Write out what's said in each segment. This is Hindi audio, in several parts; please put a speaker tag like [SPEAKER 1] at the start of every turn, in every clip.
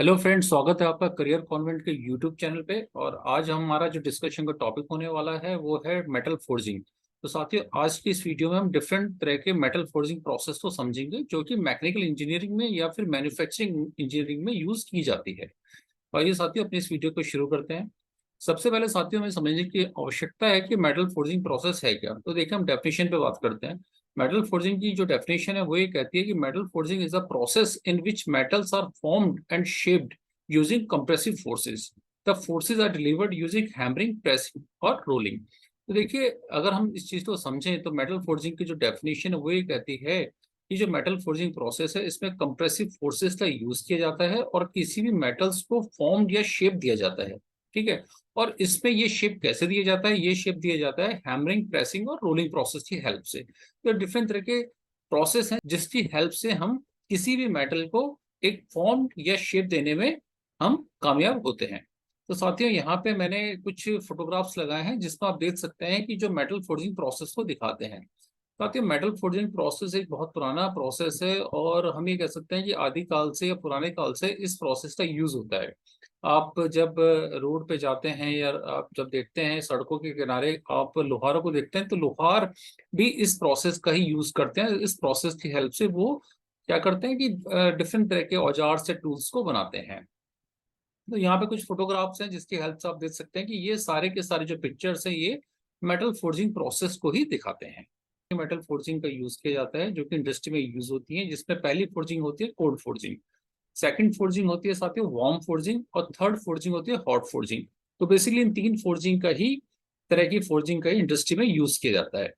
[SPEAKER 1] हेलो फ्रेंड्स, स्वागत है आपका करियर कॉन्वेंट के यूट्यूब चैनल पे। और आज हमारा जो डिस्कशन का टॉपिक होने वाला है वो है मेटल फोर्जिंग। तो साथियों, आज की इस वीडियो में हम डिफरेंट तरह के मेटल फोर्जिंग प्रोसेस को समझेंगे जो कि मैकेनिकल इंजीनियरिंग में या फिर मैन्युफैक्चरिंग इंजीनियरिंग में यूज की जाती है। और ये साथियों, अपनी इस वीडियो को शुरू करते हैं। सबसे पहले साथियों, हमें समझने की आवश्यकता है कि मेटल फोर्जिंग प्रोसेस है क्या। तो देखिए, हम डेफिनेशन पे बात करते हैं। मेटल फोर्जिंग की जो डेफिनेशन है वो ये कहती है कि metal forging is a process in which metals are formed and shaped using compressive forces. The forces are delivered using hammering, pressing और रोलिंग। तो देखिए, अगर हम इस चीज को समझें तो मेटल फोर्जिंग की जो डेफिनेशन है वो ये कहती है कि जो मेटल फोर्जिंग प्रोसेस है इसमें कंप्रेसिव फोर्सेस का यूज किया जाता है और किसी भी मेटल्स को फॉर्म या शेप दिया जाता है। ठीक है। और इसमें ये शेप कैसे दिया जाता है? ये शेप दिया जाता है हैमरिंग, प्रेसिंग और रोलिंग प्रोसेस की हेल्प से। तो डिफरेंट तरह के प्रोसेस हैं जिसकी हेल्प से हम किसी भी मेटल को एक फॉर्म या शेप देने में हम कामयाब होते हैं। तो साथियों, यहाँ पे मैंने कुछ फोटोग्राफ्स लगाए हैं जिसमें आप देख सकते हैं कि जो मेटल फोर्जिंग प्रोसेस को दिखाते हैं। साथियों, मेटल फोर्जिंग प्रोसेस एक बहुत पुराना प्रोसेस है और हम ये कह सकते हैं कि आदिकाल से या पुराने काल से इस प्रोसेस का यूज होता है। आप जब रोड पे जाते हैं या आप जब देखते हैं सड़कों के किनारे आप लोहारों को देखते हैं, तो लोहार भी इस प्रोसेस का ही यूज करते हैं। इस प्रोसेस की हेल्प से वो क्या करते हैं कि डिफरेंट तरह के औजार से टूल्स को बनाते हैं। तो यहाँ पे कुछ फोटोग्राफ्स हैं जिसकी हेल्प से आप देख सकते हैं कि ये सारे के सारे जो पिक्चर्स हैं ये मेटल फोर्जिंग प्रोसेस को ही दिखाते हैं। मेटल फोर्जिंग का यूज किया जाता है जो कि इंडस्ट्री में यूज होती है, जिसमें पहली फोर्जिंग होती है कोल्ड फोर्जिंग, सेकंड फोर्जिंग होती है साथियों वार्म फोर्जिंग और थर्ड फोर्जिंग होती है हॉट फोर्जिंग। तो बेसिकली इन तीन फोर्जिंग का ही तरह की फोर्जिंग का ही इंडस्ट्री में यूज किया जाता है।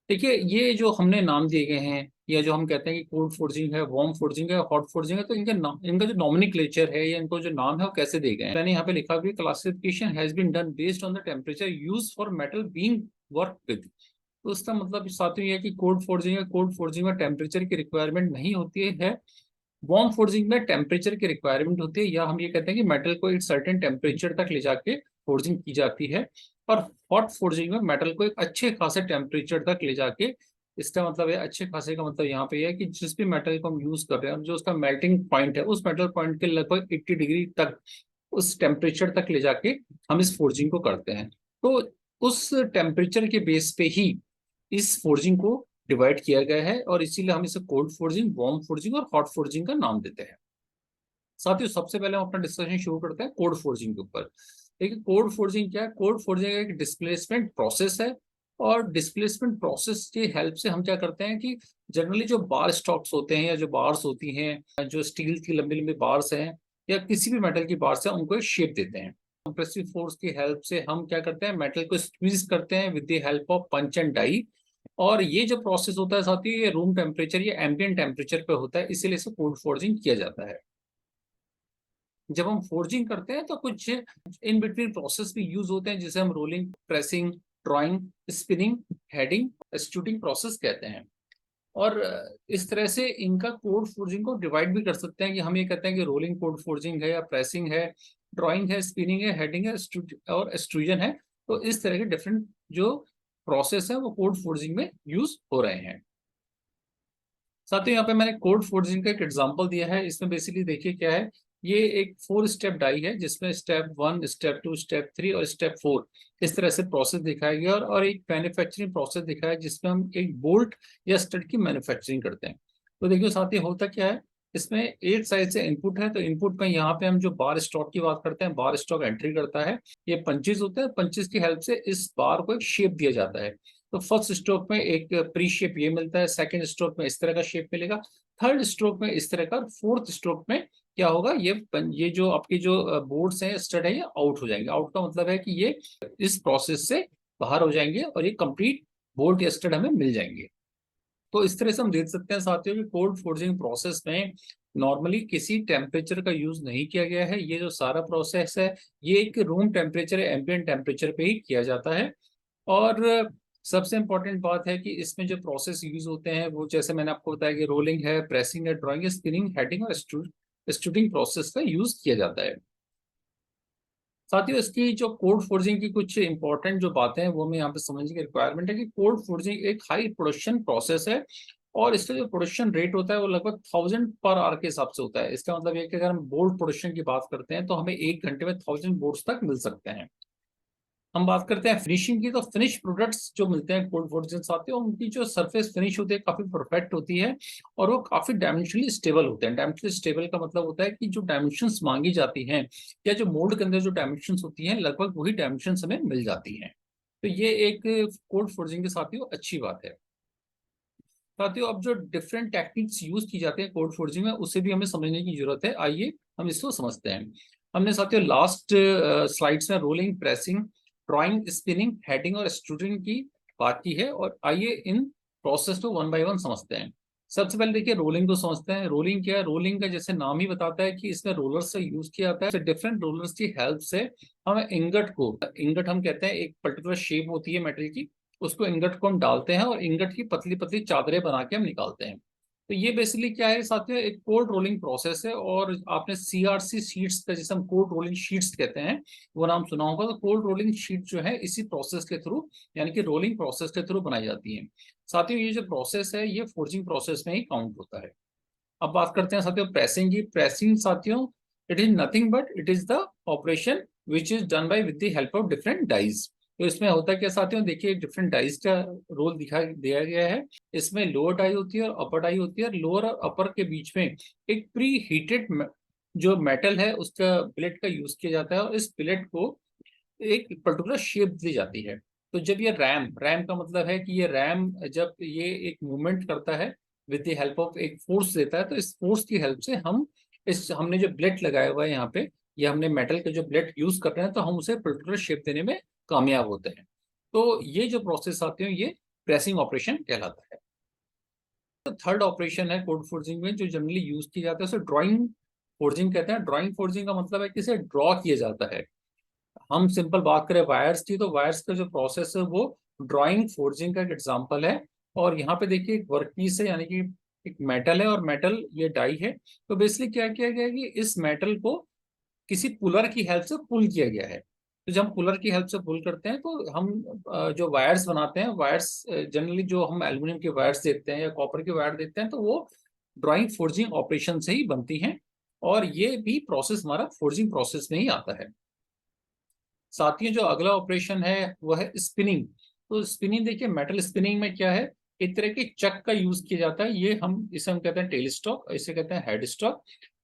[SPEAKER 1] देखिए, ये जो हमने नाम दिए गए हैं या जो हम कहते हैं कि कोल्ड फोर्जिंग है, वार्म फोर्जिंग है, हॉट फोर्जिंग है, तो इनका नाम, इनका जो नॉमिनिक्लेचर है या इनको जो नाम है वो कैसे दिए गए हैं। मैंने यहाँ पे लिखा भी, classification has been done based on the temperature use for metal being work with. तो इसका मतलब साथियों ये है कि कोल्ड फोर्जिंग है, कोल्ड फोर्जिंग में टेम्परेचर की रिक्वायरमेंट नहीं होती है। वार्म फोर्जिंग में टेम्परेचर की रिक्वायरमेंट होती है, या हम ये कहते हैं कि मेटल को एक सर्टेन टेम्परेचर तक ले जाके फोर्जिंग की जाती है। और हॉट फोर्जिंग में मेटल को एक अच्छे खासे टेम्परेचर तक ले जाके, इसका मतलब है अच्छे खासे का मतलब यहाँ पे यह है कि जिस भी मेटल को हम यूज कर रहे हैं जो उसका मेल्टिंग पॉइंट है उस मेटल पॉइंट के लगभग 80 डिग्री तक, उस टेम्परेचर तक ले जाके हम इस फोर्जिंग को करते हैं। तो उस टेम्परेचर के बेस पे ही इस फोर्जिंग को डिवाइड किया गया है और इसीलिए हम इसे कोल्ड फोर्जिंग, वार्म फोर्जिंग और हॉट फोर्जिंग का नाम देते हैं। साथियों, सबसे पहले हम अपना डिस्कशन शुरू करते हैं कोड फोर्जिंग के ऊपर। देखिए, कोड फोर्जिंग क्या है? कोड फोर्जिंग एक डिस्प्लेसमेंट प्रोसेस है। और डिस्प्लेसमेंट प्रोसेस की हेल्प से हम क्या करते हैं कि जनरली जो बार स्टॉक्स होते हैं या जो बार्स होती हैं, जो स्टील की लंबी लंबी बार्स हैं या किसी भी मेटल की बार्स हैं, उनको एक शेप देते हैं। कंप्रेसिव फोर्स की हेल्प से हम क्या करते हैं, मेटल को स्क्वीज करते हैं with the help of punch and die. और ये जो प्रोसेस होता है साथियों, ये रूम टेम्परेचर या एम्बिएंट टेम्परेचर पे होता है, इसीलिए इसे कोल्ड फोर्जिंग किया जाता है। जब हम फोर्जिंग करते हैं तो कुछ इन बिटवीन प्रोसेस भी यूज होते हैं जिसे हम rolling, pressing, drawing, spinning, heading, extruding process कहते हैं। और इस तरह से इनका कोड फोर्जिंग को डिवाइड भी कर सकते हैं कि हम ये कहते हैं कि रोलिंग कोड फोर्जिंग है या प्रेसिंग है, ड्राइंग है, स्पिनिंग है, हेडिंग है और एक्सट्रूजन है। तो इस तरह के डिफरेंट जो प्रोसेस है वो कोड फोर्जिंग में यूज हो रहे हैं। साथ ही यहाँ पे मैंने कोड फोर्जिंग का एक एग्जांपल दिया है। इसमें बेसिकली देखिए क्या है, ये एक 4 स्टेप डाई है जिसमें स्टेप 1, स्टेप 2, स्टेप 3 और स्टेप 4 इस तरह से प्रोसेस दिखाया गया। और एक मैन्युफैक्चरिंग प्रोसेस दिखाया है जिसमें हम एक बोल्ट या स्टड की मैन्युफैक्चरिंग करते हैं। तो देखिए साथ ही होता क्या है, इसमें एक साइड से इनपुट है, तो इनपुट में यहाँ पे हम जो बार स्टॉक की बात करते हैं, बार स्टॉक एंट्री करता है। ये पंचेज होते हैं, पंचेज की हेल्प से इस बार को एक शेप दिया जाता है। तो फर्स्ट स्ट्रोक में एक प्री शेप ये मिलता है, सेकंड स्ट्रोक में इस तरह का शेप मिलेगा, थर्ड स्ट्रोक में इस तरह का, फोर्थ स्ट्रोक में क्या होगा, ये जो आपकी जो बोर्ड्स हैं, स्टड है, ये आउट हो जाएंगे। आउट का मतलब है कि ये इस प्रोसेस से बाहर हो जाएंगे और ये कंप्लीट बोल्ट या स्टड हमें मिल जाएंगे। तो इस तरह से हम देख सकते हैं साथियों कि कोल्ड फोर्जिंग प्रोसेस में नॉर्मली किसी टेम्परेचर का यूज नहीं किया गया है। ये जो सारा प्रोसेस है ये एक रूम टेम्परेचर, एम्बिएंट टेम्परेचर पे ही किया जाता है। और सबसे इंपॉर्टेंट बात है कि इसमें जो प्रोसेस यूज होते हैं वो, जैसे मैंने आपको बताया कि रोलिंग है, प्रेसिंग है, ड्राइंग है, स्पिनिंग, हेडिंग और एक्सट्रूडिंग प्रोसेस का यूज किया जाता है। साथियों, इसकी जो कोड फोर्जिंग की कुछ इंपॉर्टेंट जो बातें हैं वो हमें यहाँ पे समझने की रिक्वायरमेंट है कि कोड फोर्जिंग एक हाई प्रोडक्शन प्रोसेस है और इसका जो प्रोडक्शन रेट होता है वो लगभग 1000 पर आवर के हिसाब से होता है। इसका मतलब ये कि अगर हम बोर्ड प्रोडक्शन की बात करते हैं तो हमें 1 घंटे में 1000 बोर्ड्स तक मिल सकते हैं। हम बात करते हैं फिनिशिंग की, तो फिनिश प्रोडक्ट्स जो मिलते हैं कोल्ड फोर्जिंग से आते हैं, उनकी जो सरफेस फिनिश होती है काफी परफेक्ट होती है और वो काफी डायमेंशनली स्टेबल होते हैं। डायमेंशनली स्टेबल का मतलब होता है कि जो डायमेंशंस मांगी जाती हैं या जो मोल्ड के अंदर जो डायमेंशंस होती हैं लगभग वही डायमेंशंस हमें मिल जाती हैं। तो ये एक कोल्ड फोर्जिंग के साथियों अच्छी बात है। साथियों अब जो डिफरेंट टेक्निक्स यूज की जाती है कोड फोर्जिंग में उसे भी हमें समझने की जरूरत है। आइए हम इसको समझते हैं। हमने साथियों लास्ट स्लाइड्स में rolling, pressing, drawing, spinning, heading और एक्सट्रूडिंग की बात की है, और आइए इन प्रोसेस को वन बाय वन समझते हैं। सबसे पहले देखिए रोलिंग को समझते हैं। रोलिंग क्या है? रोलिंग का जैसे नाम ही बताता है कि इसमें रोलर्स का यूज किया जाता है। डिफरेंट रोलर्स की हेल्प से हम इंगट हम कहते हैं, एक पर्टिकुलर शेप होती है मेटल की, उसको इंगट को हम डालते हैं और इंगट की पतली पतली चादरें बना के हम निकालते हैं। तो ये बेसिकली क्या है साथियों, एक कोल्ड रोलिंग प्रोसेस है। और आपने सीआरसी शीट्स का, जिसे हम कोल्ड रोलिंग शीट्स कहते हैं, वो नाम सुना होगा। तो कोल्ड रोलिंग शीट जो है इसी प्रोसेस के थ्रू, यानी कि रोलिंग प्रोसेस के थ्रू बनाई जाती है। साथियों ये जो प्रोसेस है ये फोर्जिंग प्रोसेस में ही काउंट होता है। अब बात करते हैं साथियों प्रेसिंग की। प्रेसिंग साथियों, it is nothing but it is the operation which is done by with the help of different dies. तो इसमें होता क्या साथियों, देखिए डिफरेंट डाइज का रोल दिखाई दिया गया है। इसमें लोअर डाई होती है और अपर डाई होती है। लोअर और अपर के बीच में एक प्री हीटेड जो मेटल है उसका बिलेट का यूज किया जाता है, और इस बिलेट को एक पर्टिकुलर शेप दी जाती है। तो जब ये रैम रैम का मतलब है कि ये रैम जब ये एक मूवमेंट करता है विद द हेल्प ऑफ एक फोर्स देता है, तो इस फोर्स की हेल्प से हम इस हमने जो ब्लेड लगाया हुआ है यहाँ पे, ये हमने मेटल के जो ब्लेड यूज कर रहे हैं, तो हम उसे पर्टिकुलर शेप देने में कामयाब होते हैं। तो ये जो प्रोसेस आते हैं ये प्रेसिंग ऑपरेशन कहलाता है। तो थर्ड ऑपरेशन है कोड फोर्जिंग में जो जनरली यूज किया जाता है, उसे ड्राइंग फोर्जिंग कहते हैं। ड्राइंग फोर्जिंग का मतलब है कि इसे ड्रॉ किया जाता है। हम सिंपल बात करें वायर्स की, तो वायर्स का जो प्रोसेस है वो ड्राइंग फोर्जिंग का एक एग्जांपल है। और यहाँ पे देखिए एक वर्कपीस है, यानी कि एक मेटल है और मेटल ये डाई है। तो बेसिकली क्या किया गया है कि इस मेटल को किसी पुलर की हेल्प से पुल किया गया है। तो जब हम पुलर की हेल्प से पुल करते हैं तो हम जो वायर्स बनाते हैं, वायर्स जनरली जो हम एल्यूमिनियम के वायर्स देते हैं या कॉपर के वायर देते हैं, तो वो ड्राइंग फोर्जिंग ऑपरेशन से ही बनती हैं। और ये भी प्रोसेस हमारा फोर्जिंग प्रोसेस में ही आता है। साथियों जो अगला ऑपरेशन है वो है स्पिनिंग। तो स्पिनिंग देखिए, मेटल स्पिनिंग में क्या है, एक तरह के चक का यूज किया जाता है। ये हम इसे हम कहते हैं टेल स्टॉक, इसे कहते हैं हेड स्टॉक।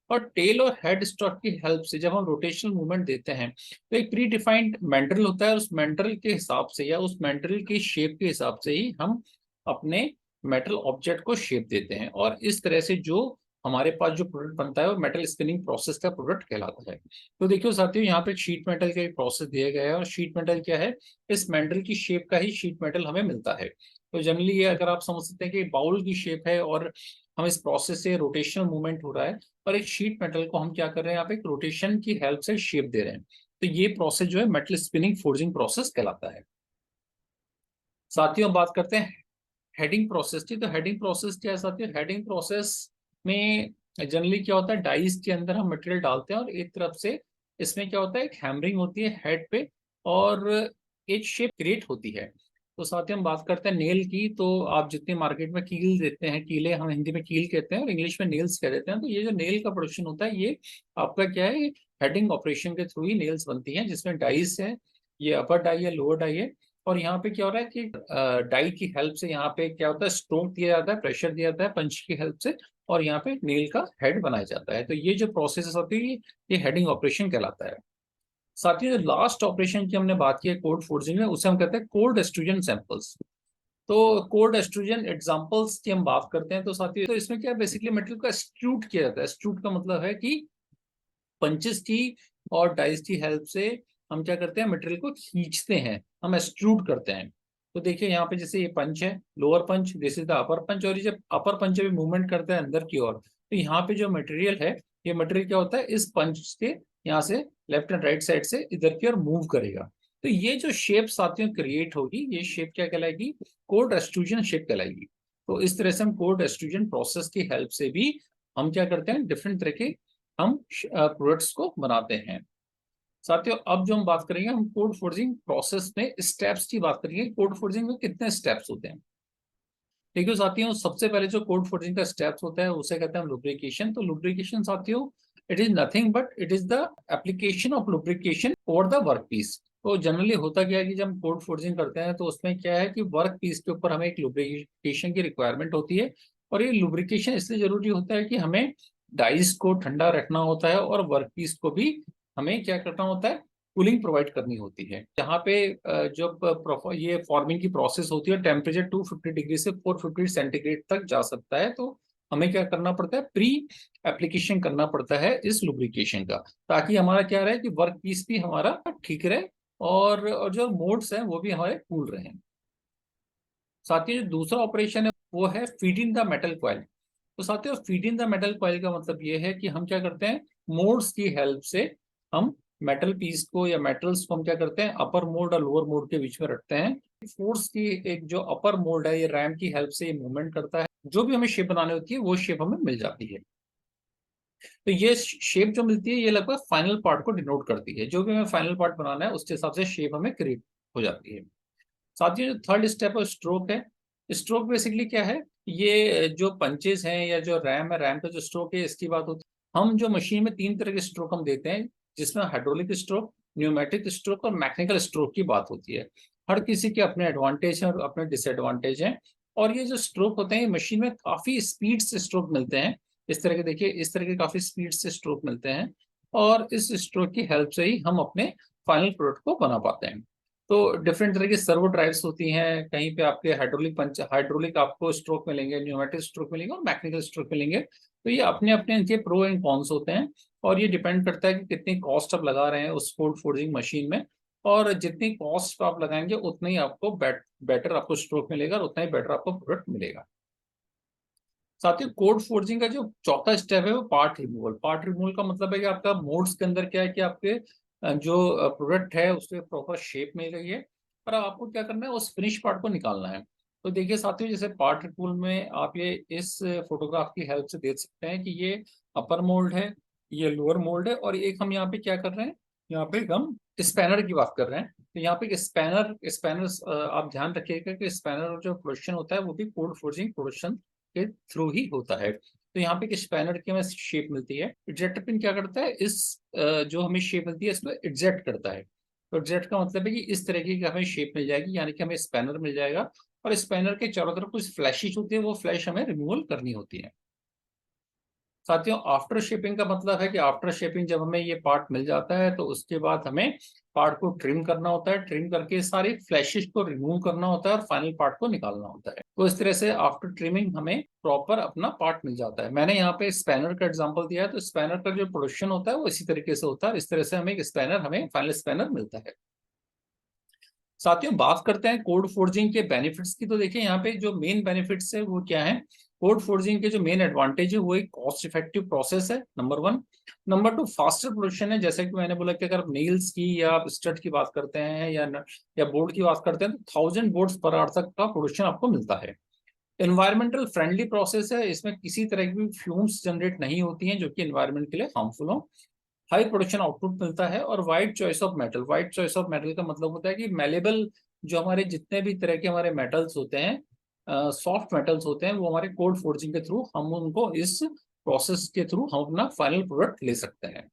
[SPEAKER 1] और टेल और हेड स्टॉक की हेल्प से जब हम रोटेशनल मूवमेंट देते हैं तो एक प्री डिफाइंड मेंडल होता है। उस मेंडल के हिसाब से या उस मेंडल की शेप के हिसाब से ही हम अपने मेटल ऑब्जेक्ट को शेप देते हैं। और इस तरह से जो हमारे पास जो प्रोडक्ट बनता है वो मेटल स्पिनिंग प्रोसेस का प्रोडक्ट कहलाता है। तो देखियो साथियों, यहाँ पे शीट मेटल का एक प्रोसेस दिया गया है, और शीट मेटल क्या है, इस मेटल की शेप का ही शीट मेटल हमें मिलता है। तो जनरली ये अगर आप समझ सकते हैं कि बाउल की शेप है और हम इस प्रोसेस से रोटेशनल मूवमेंट हो रहा है, और एक शीट मेटल को हम क्या कर रहे हैं, यहाँ पे एक रोटेशन की हेल्प से शेप दे रहे हैं। तो ये प्रोसेस जो है मेटल स्पिनिंग फोर्जिंग प्रोसेस कहलाता है। साथियों बात करते हैं हेडिंग प्रोसेस की। तो हेडिंग प्रोसेस क्या है साथियों, हेडिंग प्रोसेस में जनरली क्या होता है, डाइस के अंदर हम मटेरियल डालते हैं और एक तरफ से इसमें क्या होता है, एक हैमरिंग होती है हेड पे, और एक शेप क्रिएट होती है। तो साथियों हम बात करते हैं नेल की। तो आप जितने मार्केट में कील देते हैं, कीले हम हिंदी में कील कहते हैं और इंग्लिश में नेल्स कह देते हैं, तो ये जो नेल का प्रोडक्शन होता है ये आपका क्या है, हेडिंग ऑपरेशन के थ्रू ही नेल्स बनती हैं, जिसमें डाइस है, ये अपर डाई है, लोअर डाई है। और यहाँ पे क्या हो रहा है कि डाई की हेल्प से यहाँ पे क्या होता है, स्ट्रोक दिया जाता है, प्रेशर दिया जाता है पंच की हेल्प से, और यहाँ पे नेल का हेड बनाया जाता है। तो ये जो प्रोसेस होती है ये हेडिंग ऑपरेशन कहलाता है। साथियों लास्ट ऑपरेशन की हमने बात की है कोल्ड फोर्जिंग में, उसे हम कहते हैं कोल्ड एक्सट्रूजन सैंपल्स। तो कोल्ड एक्सट्रूजन एग्जांपल्स की हम बात करते हैं तो साथियों, तो इसमें क्या बेसिकली मटेरियल को एक्सट्रूड किया जाता है। एक्सट्रूड का मतलब है कि पंचेस की और डाइस की हेल्प से हम क्या करते हैं, मटेरियल को खींचते हैं, हम एक्सट्रूड करते हैं। तो देखिए यहाँ पे जैसे ये पंच है, lower punch, this is the upper punch, और ये जब अपर पंच जब मूवमेंट करता है अंदर की ओर, तो यहाँ पे जो मटेरियल है, ये मटेरियल क्या होता है, इस पंच के यहाँ से लेफ्ट एंड राइट साइड से इधर की ओर मूव करेगा। तो ये जो शेप साथियों क्रिएट होगी, ये शेप क्या कहलाएगी, कोल्ड एक्सट्रूजन शेप कहलाएगी। तो इस तरह से हम कोल्ड एक्सट्रूजन प्रोसेस की हेल्प से भी हम क्या करते हैं, डिफरेंट तरह के हम प्रोडक्ट्स को बनाते हैं। साथियों अब जो हम बात करेंगे, हम कोड फोर्जिंग प्रोसेस में स्टेप्स की बात करेंगे। कोड फोर्जिंग में कितने स्टेप्स होते हैं। देखिए साथियों, सबसे पहले जो कोड फोर्जिंग का स्टेप्स होता है उसे कहते हैं हम लुब्रिकेशन। तो लुब्रिकेशन साथियों, it is nothing but it is the application of lubrication over the work piece. तो जनरली होता क्या है कि जब हम कोड फोर्जिंग करते हैं तो उसमें क्या है कि वर्क पीस के ऊपर हमें एक लुब्रिकेशन की रिक्वायरमेंट होती है। और ये लुब्रिकेशन इसलिए जरूरी होता है कि हमें डाइस को ठंडा रखना होता है और वर्क पीस को भी हमें क्या करना होता है, कूलिंग प्रोवाइड करनी होती है। यहाँ पे जब ये फॉर्मिंग की प्रोसेस होती है, टेम्परेचर 250 डिग्री से 450 सेंटीग्रेड तक जा सकता है। तो हमें क्या करना पड़ता है, प्री एप्लीकेशन करना पड़ता है इस लुब्रिकेशन का, ताकि हमारा क्या रहे कि वर्क पीस भी हमारा ठीक रहे और जो मोड्स हैं वो भी हमारे कूल रहे। साथ ही जो दूसरा ऑपरेशन है वो है feed in the metal coil. तो साथियों, feed in the metal coil का मतलब ये है कि हम क्या करते हैं, मोड्स की हेल्प से हम मेटल पीस को या मेटल्स को हम क्या करते हैं, अपर मोड और लोअर मोड के बीच में रखते हैं। फोर्स की एक जो अपर मोड है, ये रैम की हेल्प से ये मूवमेंट करता है। जो भी हमें शेप बनानी होती है वो शेप हमें मिल जाती है। तो ये शेप जो मिलती है ये लगभग फाइनल पार्ट को डिनोट करती है। जो भी हमें फाइनल पार्ट बनाना है उसके हिसाब से शेप हमें क्रिएट हो जाती है। साथ ही जो थर्ड स्टेप है स्ट्रोक है। स्ट्रोक बेसिकली क्या है, ये जो पंचेस हैं या जो रैम है, रैम का जो स्ट्रोक है इसकी बात होती है। हम जो मशीन में तीन तरह के स्ट्रोक हम देते हैं, जिसमें हाइड्रोलिक स्ट्रोक, न्यूमेटिक स्ट्रोक और मैकेनिकल स्ट्रोक की बात होती है। हर किसी के अपने एडवांटेज हैं और अपने डिसएडवांटेज हैं। और ये जो स्ट्रोक होते हैं मशीन में काफी स्पीड से स्ट्रोक मिलते हैं। इस तरह के देखिए, इस तरह के काफी स्पीड से स्ट्रोक मिलते हैं और इस स्ट्रोक की हेल्प से ही हम अपने फाइनल प्रोडक्ट को बना पाते हैं। तो डिफरेंट तरह की सर्वो ड्राइव्स होती हैं। कहीं पे आपके हाइड्रोलिक आपको स्ट्रोक मिलेंगे, न्यूमेटिक स्ट्रोक मिलेंगे और मैकेनिकल स्ट्रोक मिलेंगे। तो ये अपने अपने इनके प्रो एंड कॉन्स होते हैं और ये डिपेंड करता है कि कितनी कॉस्ट आप लगा रहे हैं उस कोड फोर्जिंग मशीन में। और जितनी कॉस्ट आप लगाएंगे उतना ही आपको बेटर आपको स्ट्रोक मिलेगा और उतना ही बेटर आपको प्रोडक्ट मिलेगा। साथ ही कोड फोर्जिंग का जो चौथा स्टेप है वो पार्ट रिमूवल। पार्ट रिमूवल का मतलब है कि आपका मोड्स के अंदर क्या है कि आपके जो प्रोडक्ट है उसके प्रॉपर शेप मिल गई है और आपको क्या करना है, उस फिनिश पार्ट को निकालना है। तो देखिए साथियों, जैसे पार्ट रिमूवल में आप ये इस फोटोग्राफ की हेल्प से देख सकते हैं कि ये अपर मोल्ड है, ये लोअर मोल्ड है और एक हम यहाँ पे क्या कर रहे हैं, यहाँ पे हम स्पैनर की बात कर रहे हैं। तो यहाँ पे स्पैनर आप ध्यान रखिएगा कि स्पैनर जो प्रोडक्शन होता है वो भी कोड फोर्जिंग प्रोडक्शन के थ्रू ही होता है। तो यहाँ पे एक स्पैनर की हमें शेप मिलती है। एग्जैक्ट पिन क्या करता है, जो हमें शेप मिलती है इसको एग्जैक्ट करता है। तो एग्जैक्ट का मतलब है कि इस तरह की हमें शेप मिल जाएगी, यानी कि हमें स्पैनर मिल जाएगा और स्पैनर के चारों तरफ कुछ फ्लैशिश होती है, वो फ्लैश हमें रिमूवल करनी होती है। साथियों, आफ्टर शेपिंग का मतलब है कि आफ्टर शेपिंग जब हमें ये पार्ट मिल जाता है तो उसके बाद हमें पार्ट को ट्रिम करना होता है। ट्रिम करके सारी फ्लैशेस को रिमूव करना होता है और फाइनल पार्ट को निकालना होता है। तो इस तरह से आफ्टर ट्रिमिंग हमें प्रॉपर अपना पार्ट मिल जाता है। मैंने यहाँ पे स्पैनर का एग्जांपल दिया है, तो स्पैनर का जो प्रोडक्शन होता है वो इसी तरीके से होता है। इस तरह से हमें फाइनल स्पैनर मिलता है। साथियों, बात करते हैं कोड फोर्जिंग के बेनिफिट्स की। तो देखिए यहाँ पे जो मेन बेनिफिट्स है वो क्या है। कोड फोर्जिंग के जो मेन एडवांटेज है वो एक कॉस्ट इफेक्टिव प्रोसेस है, number one. Number two, faster production है। जैसे कि मैंने बोला कि अगर आप नेल्स की या आप स्टड की बात करते हैं या बोर्ड की बात करते हैं तो 1000 बोर्ड्स पर आवर तक का प्रोडक्शन आपको मिलता है। एनवायरमेंटल फ्रेंडली प्रोसेस है, इसमें किसी तरह की फ्यूम्स जनरेट नहीं होती हैं जो कि एनवायरमेंट के लिए हार्मफुल हो। हाई प्रोडक्शन आउटपुट मिलता है और wide choice of metal. Wide choice of metal का मतलब होता है कि मेलेबल जो हमारे जितने भी तरह के हमारे मेटल्स होते हैं, सॉफ्ट मेटल्स होते हैं, वो हमारे कोड फोर्जिंग के थ्रू हम उनको इस प्रोसेस के थ्रू हम अपना फाइनल प्रोडक्ट ले सकते हैं।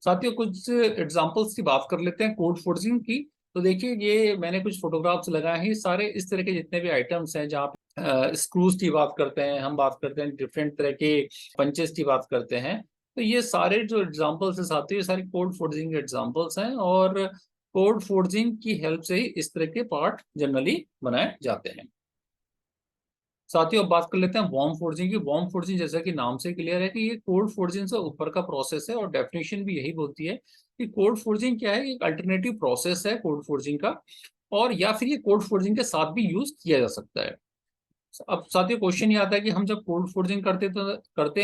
[SPEAKER 1] साथियों, कुछ एग्जांपल्स की बात कर लेते हैं कोड फोर्जिंग की। तो देखिए, ये मैंने कुछ फोटोग्राफ्स लगाए हैं। सारे इस तरह के जितने भी आइटम्स हैं, जहाँ पे स्क्रूज की बात करते हैं, हम बात करते हैं डिफरेंट तरह के पंचेस की बात करते हैं। तो ये सारे जो एग्जांपल्स हैं साथियों, ये सारे कोड फोर्जिंग के एग्जांपल्स हैं और कोड फोर्जिंग की हेल्प से ही इस तरह के पार्ट जनरली बनाए जाते हैं। साथियों, अब बात कर लेते हैं वॉर्म फोर्जिंग की। वॉर्म फोर्जिंग जैसा कि नाम से क्लियर है कि ये कोड फोर्जिंग से ऊपर का प्रोसेस है और डेफिनेशन भी यही बोलती है कि कोड फोर्जिंग क्या है, एक अल्टरनेटिव प्रोसेस है कोड फोर्जिंग का, और या फिर ये कोड फोर्जिंग के साथ भी यूज किया जा सकता है। अब साथियों, क्वेश्चन ये आता है कि हम जब कोड फोर्जिंग करते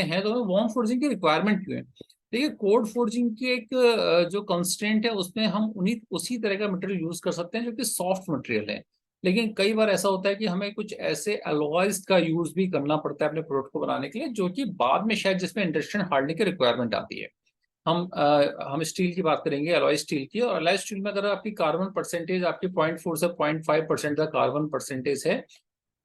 [SPEAKER 1] हैं तो हमें वॉर्म फोर्जिंग की रिक्वायरमेंट क्यों है। देखिए, कोड फोर्जिंग की एक जो कंस्ट्रेंट है उसमें हम उन्हीं उसी तरह का मटेरियल यूज कर सकते हैं जो कि सॉफ्ट मटेरियल है। लेकिन कई बार ऐसा होता है कि हमें कुछ ऐसे अलॉयज का यूज भी करना पड़ता है अपने प्रोडक्ट को बनाने के लिए, जो कि बाद में शायद जिसमें इंडस्ट्रियल हार्डनिंग की रिक्वायरमेंट आती है। हम स्टील की बात करेंगे, अलॉय स्टील की। और अलॉय स्टील में अगर आपकी कार्बन परसेंटेज आपकी 0.4 से 0.5% का कार्बन परसेंटेज है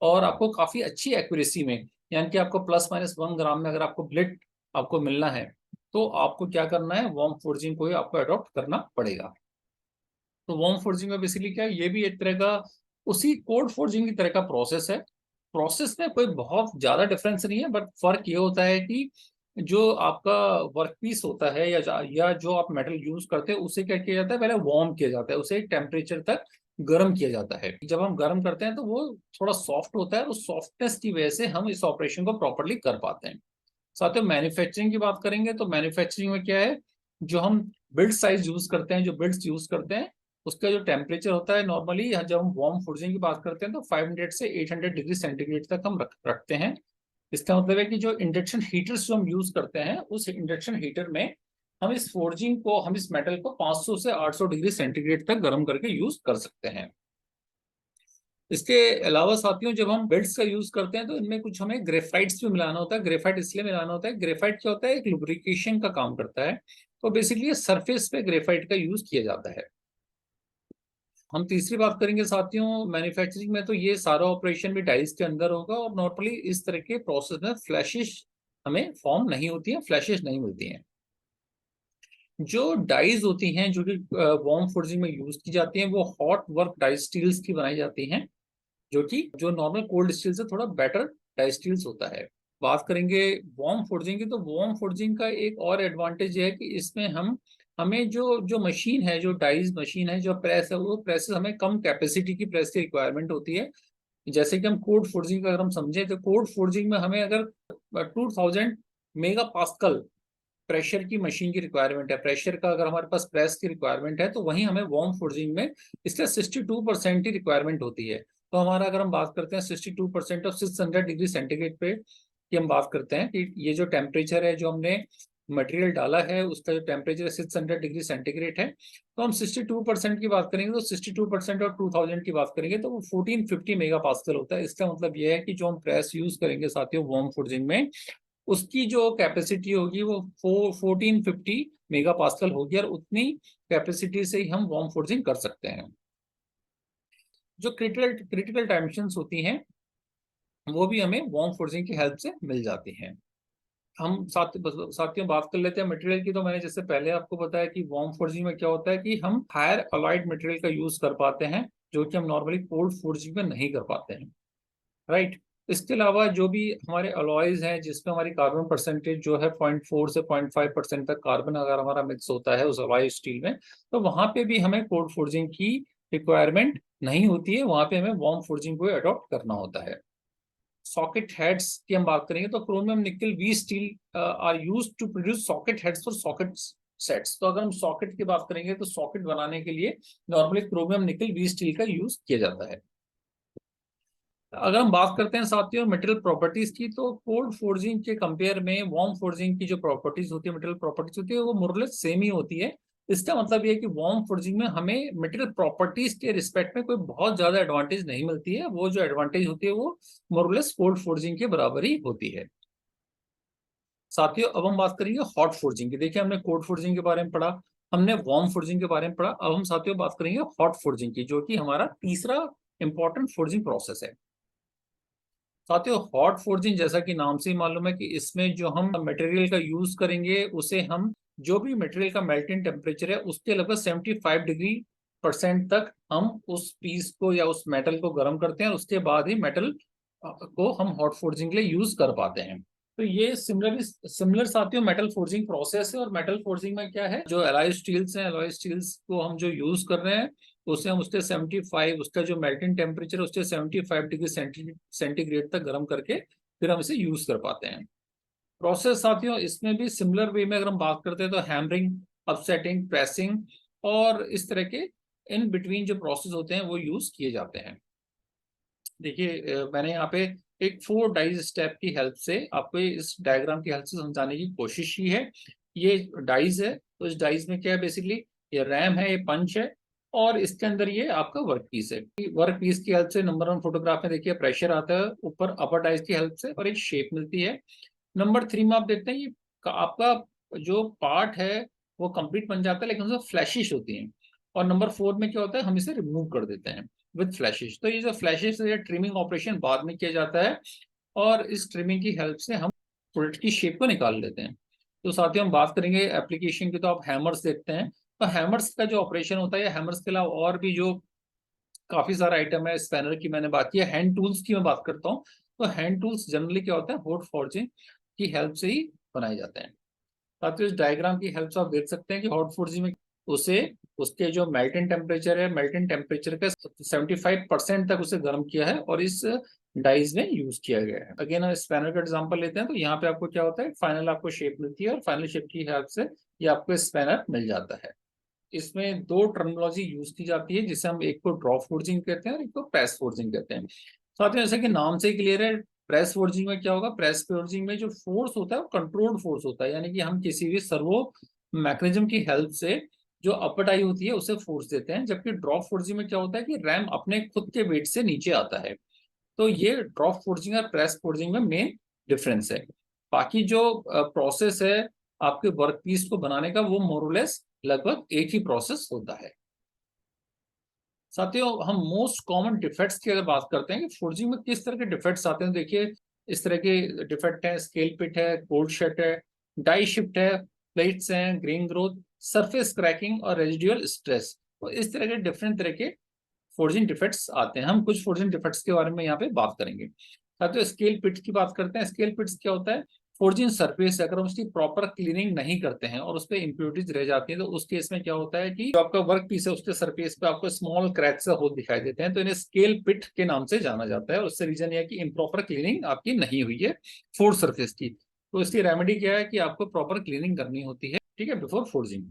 [SPEAKER 1] और आपको काफी अच्छी एक्यूरेसी में, यानी कि आपको ±1 ग्राम में अगर आपको ब्लिट आपको मिलना है तो आपको क्या करना है, वार्म फोर्जिंग को ही आपको अडॉप्ट करना पड़ेगा। तो वार्म फोर्जिंग में बेसिकली क्या है, ये भी एक तरह का उसी कोल्ड फोर्जिंग की तरह का प्रोसेस है। प्रोसेस में कोई बहुत ज्यादा डिफरेंस नहीं है, बट फर्क ये होता है कि जो आपका वर्क पीस होता है या जो आप मेटल यूज करते हैं उसे क्या किया जाता है, पहले वार्म किया जाता है, उसे एक टेम्परेचर तक गर्म किया जाता है। जब हम गर्म करते हैं तो वो थोड़ा सॉफ्ट होता है, और उस सॉफ्टनेस की वजह से हम इस ऑपरेशन को प्रॉपरली कर पाते हैं। साथ ही मैन्युफैक्चरिंग की बात करेंगे तो मैन्युफैक्चरिंग में क्या है, जो हम बिल्ड साइज यूज करते हैं, जो बिल्ड्स यूज करते हैं, उसका जो टेम्परेचर होता है नॉर्मली, जब हम वार्म फोर्जिंग की बात करते हैं तो 500 से 800 डिग्री सेंटीग्रेड तक हम रखते हैं। इसका मतलब है कि जो इंडक्शन हीटर्स जो हम यूज करते हैं, उस इंडक्शन हीटर में हम इस फोर्जिंग को, हम इस मेटल को 500 से 800 डिग्री सेंटीग्रेड तक गर्म करके यूज कर सकते हैं। इसके अलावा साथियों, जब हम बेल्ट्स का यूज करते हैं तो इनमें कुछ हमें ग्रेफाइट्स भी मिलाना होता है। ग्रेफाइट इसलिए मिलाना होता है, ग्रेफाइट क्या होता है, एक लुब्रिकेशन का काम करता है। तो बेसिकली सरफेस पे ग्रेफाइट का यूज किया जाता है। हम तीसरी बात करेंगे साथियों, मैन्युफैक्चरिंग में तो ये सारा ऑपरेशन भी डाइस के अंदर होगा, और नॉर्मली इस तरह के प्रोसेस में फ्लैशेस हमें फॉर्म नहीं होती हैं, फ्लैशेस नहीं मिलती हैं। जो डाइज होती हैं जो कि वार्म फोर्जिंग में यूज की जाती हैं, वो हॉट वर्क डाई स्टील्स की बनाई जाती हैं, जो कि जो नॉर्मल कोल्ड स्टील से थोड़ा बेटर डाई स्टील्स होता है। बात करेंगे वार्म फोर्जिंग की, तो वार्म फोर्जिंग का एक और एडवांटेज है कि इसमें हमें जो जो मशीन है, जो डाइज मशीन है, जो प्रेस है, वो प्रेस हमें कम कैपेसिटी की प्रेस की रिक्वायरमेंट होती है। जैसे कि हम कोड फोर्जिंग का अगर हम समझे तो कोड फोर्जिंग में हमें अगर 2000 मेगा पास्कल प्रेशर की मशीन की रिक्वायरमेंट है, प्रेशर का अगर हमारे पास प्रेस की रिक्वायरमेंट है, तो वहीं हमें वार्म फोर्जिंग में इसका 62% की रिक्वायरमेंट होती है। तो हमारा अगर हम बात करते हैं 62% ऑफ 600 डिग्री सेंटीग्रेड पे की हम बात करते हैं कि ये जो टेम्परेचर है, जो हमने मटेरियल डाला है, उसका जो टेम्परेचर 600 डिग्री सेंटीग्रेड है, तो हम 62% की बात करेंगे तो 62% और 2000 की बात करेंगे तो वो 1450 मेगा पास्कल होता है। इसका मतलब ये है कि जो हम प्रेस यूज करेंगे साथियों वार्म फोर्जिंग में, उसकी जो कैपेसिटी होगी वो 1450 मेगा पास्कल होगी, और उतनी कैपेसिटी से ही हम वार्म फोर्जिंग कर सकते हैं। जो क्रिटिकल क्रिटिकल डायमेंशंस होती हैं वो भी हमें वार्म फोर्जिंग की हेल्प से मिल जाती हैं। हम साथियों बात कर लेते हैं मटेरियल की। तो मैंने जैसे पहले आपको बताया कि वार्म फोर्जिंग में क्या होता है कि हम हायर अलॉयड मटेरियल का यूज कर पाते हैं, जो कि हम नॉर्मली कोल्ड फोर्जिंग में नहीं कर पाते हैं, राइट। इसके अलावा जो भी हमारे अलॉयज हैं जिसमें हमारी कार्बन परसेंटेज जो है 0.4 से 0.5% तक कार्बन अगर हमारा मिक्स होता है उस अलॉय स्टील में, तो वहां पे भी हमें कोल्ड फोर्जिंग की रिक्वायरमेंट नहीं होती है, वहां पे हमें वार्म फोर्जिंग को अडॉप्ट करना होता है। सॉकेट हेड्स की हम बात करेंगे तो chromium nickel V steel are used to produce socket heads for socket sets. तो अगर हम सॉकेट की बात करेंगे तो सॉकेट बनाने के लिए normally chromium nickel V steel का यूज किया जाता है। अगर हम बात करते हैं साथियों मटेरियल प्रॉपर्टीज की, तो कोल्ड फोर्जिंग के कंपेयर में वार्म फोर्जिंग की जो प्रॉपर्टीज होती है, मटेरियल प्रॉपर्टीज होती है, वो मोरलेस सेम ही होती है। इसका मतलब ये है कि वार्म फोर्जिंग में हमें मटेरियल प्रॉपर्टीज के रिस्पेक्ट में कोई बहुत ज्यादा एडवांटेज नहीं मिलती है, वो जो एडवांटेज होती है वो मोरलेस कोल्ड फोर्जिंग के बराबर ही होती है। साथियों अब हम बात करेंगे हॉट फोर्जिंग की। देखिए हमने कोल्ड फोर्जिंग के बारे में पढ़ा, हमने वार्म फोर्जिंग के बारे में पढ़ा, अब हम साथियों बात करेंगे हॉट फोर्जिंग की, जो कि हमारा तीसरा इंपॉर्टेंट फोर्जिंग प्रोसेस है। साथियों हॉट फोर्जिंग जैसा कि नाम से ही मालूम है कि इसमें जो हम मटेरियल का यूज करेंगे उसे हम, जो भी मटेरियल का मेल्टिंग टेम्परेचर है उसके लगभग 75 डिग्री % तक हम उस पीस को या उस मेटल को गर्म करते हैं, उसके बाद ही मेटल को हम हॉट फोर्जिंग के लिए यूज कर पाते हैं। तो ये सिमिलर साथियों मेटल फोर्जिंग प्रोसेस है। और मेटल फोर्जिंग में क्या है, जो एलॉय स्टील्स हैं, एलॉय स्टील्स को हम जो यूज कर रहे हैं उसे हम उसके 75, उसका जो मेल्टिंग टेम्परेचर है उसके 75 डिग्री सेंटीग्रेड तक गर्म करके फिर हम इसे यूज कर पाते हैं। प्रोसेस साथियों इसमें भी सिमिलर वे में अगर हम बात करते हैं तो हैमरिंग, अपसेटिंग, प्रेसिंग और इस तरह के इन बिटवीन जो प्रोसेस होते हैं वो यूज किए जाते हैं। देखिए मैंने यहाँ पे एक 4 डाइज स्टेप की हेल्प से आपको इस डायग्राम की हेल्प से समझाने की कोशिश की है। ये डाइज है, तो इस डाइज में क्या है, बेसिकली ये रैम है, ये पंच है, और इसके अंदर ये आपका वर्क पीस है। वर्क पीस की हेल्प से नंबर 1 फोटोग्राफ में देखिए प्रेशर आता है ऊपर अपर डाइज की हेल्प से और एक शेप मिलती है। नंबर 3 में आप देखते हैं ये आपका जो पार्ट है वो कंप्लीट बन जाता है, लेकिन उसमें फ्लैशिश होती हैं। और नंबर 4 में क्या होता है, हम इसे रिमूव कर देते हैं। With flashes. तो ये जो फ्लैशेस या ट्रिमिंग ऑपरेशन बाद में किया जाता है, और इस ट्रिमिंग की हेल्प से हम प्रोडक्ट की शेप को निकाल लेते हैं। तो साथ ही हम बात करेंगे एप्लीकेशन की, तो आप हैमर्स देखते हैं। तो हैमर्स का जो ऑपरेशन होता है, या हैमर्स के अलावा और भी जो काफी सारा आइटम है, स्पैनर की मैंने बात की है, हैंड टूल्स की मैं बात करता हूँ। तो हैंड टूल्स जनरली क्या होता है, होट फॉर्जिंग की हेल्प से ही बनाए जाते हैं। साथियों, इस डायग्राम की हेल्प से आप देख सकते हैं कि हॉट फॉर्जिंग में उसे उसके जो मेल्टिंग टेम्परेचर है, मेल्टिंग टेम्परेचर का 75% तक उसे गर्म किया है और इस डाइज में यूज किया गया है। अगेन हम स्पैनर का एग्जांपल लेते हैं। तो यहाँ पे आपको क्या होता है, फाइनल आपको शेप मिलती है, और फाइनल शेप की हेल्प से ये आपको स्पैनर मिल जाता है। इसमें दो टर्मिनोलॉजी यूज की जाती है, जिसे हम एक को ड्रॉप फोर्जिंग कहते हैं और एक को प्रेस फोर्जिंग कहते हैं। साथ में जैसे कि नाम से क्लियर है, प्रेस फोर्जिंग में क्या होगा, प्रेस फोर्जिंग में जो फोर्स होता है वो कंट्रोल्ड फोर्स होता है, यानी कि हम किसी भी सर्वो मैकेनिज्म की हेल्प से जो अपर डाई होती है उसे फोर्स देते हैं। जबकि ड्रॉप फोर्जिंग में क्या होता है कि रैम अपने खुद के वेट से नीचे आता है। तो ये ड्रॉप फोर्जिंग और प्रेस फोर्जिंग में मेन डिफरेंस है। बाकी जो प्रोसेस है आपके वर्क पीस को बनाने का, वो मोरलेस लगभग एक ही प्रोसेस होता है। साथियों, हम मोस्ट कॉमन डिफेक्ट्स की अगर बात करते हैं कि फोर्जिंग में किस तरह के डिफेक्ट्स आते हैं, देखिए इस तरह के डिफेक्ट है, स्केल पिट है, कोल्ड शट है, डाई शिफ्ट है, प्लेट्स हैं, ग्रेन ग्रोथ, सरफेस क्रैकिंग और रेजिडुअल स्ट्रेस। तो इस तरह के डिफरेंट तरह के फोर्जिंग डिफेक्ट्स आते हैं। हम कुछ फोर्जिंग डिफेक्ट्स के बारे में यहाँ पे बात करेंगे। साथियों, स्केल पिट्स की बात करते हैं। स्केल पिट्स क्या होता है, फोर्जिंग सरफेस अगर हम उसकी प्रॉपर क्लीनिंग नहीं करते हैं और उस पर इम्प्योरिटीज रह जाती है, तो उस केस में क्या होता है कि जो आपका वर्क पीस है उसके सरफेस पे आपको स्मॉल क्रैक्स होल दिखाई देते हैं। तो इन्हें स्केल पिट के नाम से जाना जाता है, और उससे रीजन यह है कि इम्प्रॉपर क्लीनिंग आपकी नहीं हुई है फोर्ज सरफेस की। तो इसकी रेमेडी क्या है कि आपको प्रॉपर क्लीनिंग करनी होती है, ठीक है, बिफोर फोर्जिंग।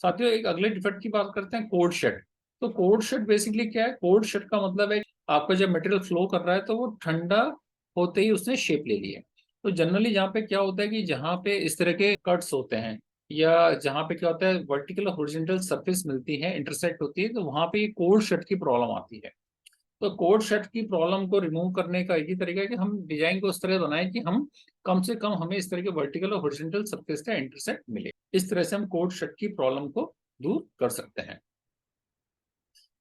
[SPEAKER 1] साथियों, एक अगले डिफेक्ट की बात करते हैं, कोड शेड। तो कोड शेड बेसिकली क्या है, कोड शेड का मतलब है आपका जब मटेरियल फ्लो कर रहा है तो वो ठंडा होते ही उसने शेप ले ली है। तो जनरली जहाँ पे क्या होता है कि जहाँ पे इस तरह के कट्स होते हैं, या जहाँ पे क्या होता है वर्टिकल और हॉरिजॉन्टल सरफेस मिलती है, इंटरसेक्ट होती है, तो वहाँ पे कोड शेड की प्रॉब्लम आती है। तो कोड शेड की प्रॉब्लम को रिमूव करने का एक ही तरीका है कि हम डिजाइन को इस तरह बनाएं कि हम कम से कम हमें इस तरह के वर्टिकल और हॉरिजॉन्टल सरफेस का इंटरसेक्ट मिले। इस तरह से हम कोड शेड की प्रॉब्लम को दूर कर सकते हैं।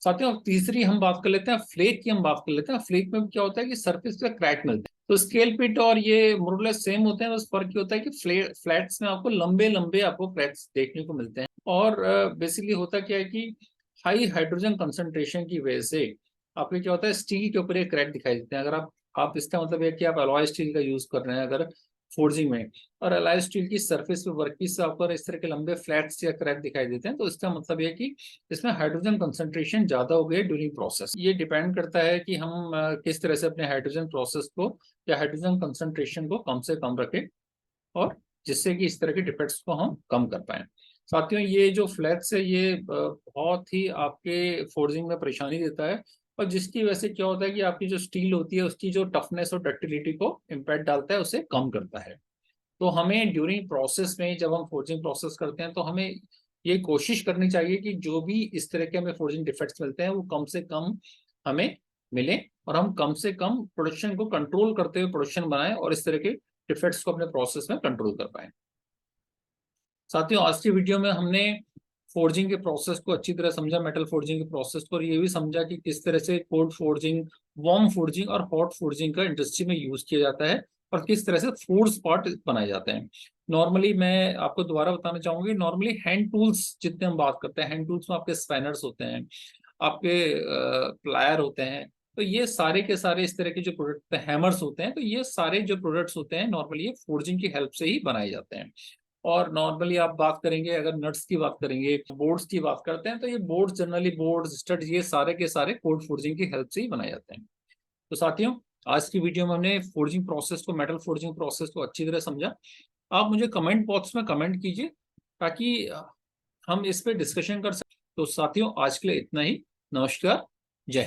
[SPEAKER 1] साथियों, तीसरी हम बात कर लेते हैं फ्लेक की। हम बात कर लेते हैं फ्लेक में क्या होता है कि सरफेस पे क्रैक मिलते हैं। तो स्केल पिट और ये मोरलेस सेम होते हैं, बस फर्क ये होता है कि फ्लैट्स में आपको लंबे लंबे आपको क्रैक्स देखने को मिलते हैं। और बेसिकली होता क्या है कि हाई हाइड्रोजन कंसंट्रेशन की वजह से आपको क्या होता है, स्टील के ऊपर ये क्रैक दिखाई देते हैं। अगर आप इसका मतलब है कि आप अलॉय स्टील का यूज कर रहे हैं अगर फोर्जिंग में, और अलॉय स्टील की सरफेस पे वर्कपीस से आपको इस तरह के लंबे फ्लैट्स या क्रैक दिखाई देते हैं, तो इसका मतलब ये कि इसमें हाइड्रोजन कंसंट्रेशन ज्यादा हो गई ड्यूरिंग प्रोसेस। ये डिपेंड करता है कि हम किस तरह से अपने हाइड्रोजन प्रोसेस को या हाइड्रोजन कंसंट्रेशन को कम से कम रखें, और जिससे कि इस तरह के डिफेक्ट्स को हम कम कर पाए। साथियों, ये जो फ्लैट्स है ये बहुत ही आपके फोर्जिंग में परेशानी देता है, और जिसकी वजह से क्या होता है कि आपकी जो स्टील होती है उसकी जो टफनेस और डक्टिलिटी को इम्पैक्ट डालता है, उसे कम करता है। तो हमें ड्यूरिंग प्रोसेस में जब हम फोर्जिंग प्रोसेस करते हैं तो हमें ये कोशिश करनी चाहिए कि जो भी इस तरह के हमें फोर्जिंग डिफेक्ट्स मिलते हैं वो कम से कम हमें मिले, और हम कम से कम प्रोडक्शन को कंट्रोल करते हुए प्रोडक्शन बनाएं और इस तरह के डिफेक्ट्स को अपने प्रोसेस में कंट्रोल कर पाए। साथियों, आज की वीडियो में हमने फोर्जिंग के प्रोसेस को अच्छी तरह समझा, मेटल फोर्जिंग के प्रोसेस को, और ये भी समझा कि किस तरह से कोल्ड फोर्जिंग, वार्म फोर्जिंग और हॉट फोर्जिंग का इंडस्ट्री में यूज किया जाता है, और किस तरह से फोर्स पार्ट बनाए जाते हैं। नॉर्मली मैं आपको दोबारा बताना चाहूंगी, नॉर्मली हैंड टूल्स जितने हम बात करते हैं, हैंड टूल्स में आपके स्पैनर्स होते हैं, आपके प्लायर होते हैं, तो ये सारे के सारे इस तरह के जो प्रोडक्ट, हैमर्स होते हैं, तो ये सारे जो प्रोडक्ट्स होते हैं नॉर्मली ये फोर्जिंग की हेल्प से ही बनाए जाते हैं। और नॉर्मली आप बात करेंगे, अगर नट्स की बात करेंगे, बोर्ड्स की बात करते हैं, तो ये बोर्ड्स जनरली बोर्ड स्टड ये सारे के सारे कोल्ड फोर्जिंग की हेल्प से ही बनाए जाते हैं। तो साथियों, आज की वीडियो में हमने फोर्जिंग प्रोसेस को, मेटल फोर्जिंग प्रोसेस को अच्छी तरह समझा। आप मुझे कमेंट बॉक्स में कमेंट कीजिए ताकि हम इस पे डिस्कशन कर सकें। तो साथियों, आज के लिए इतना ही। नमस्कार, जय हिंद।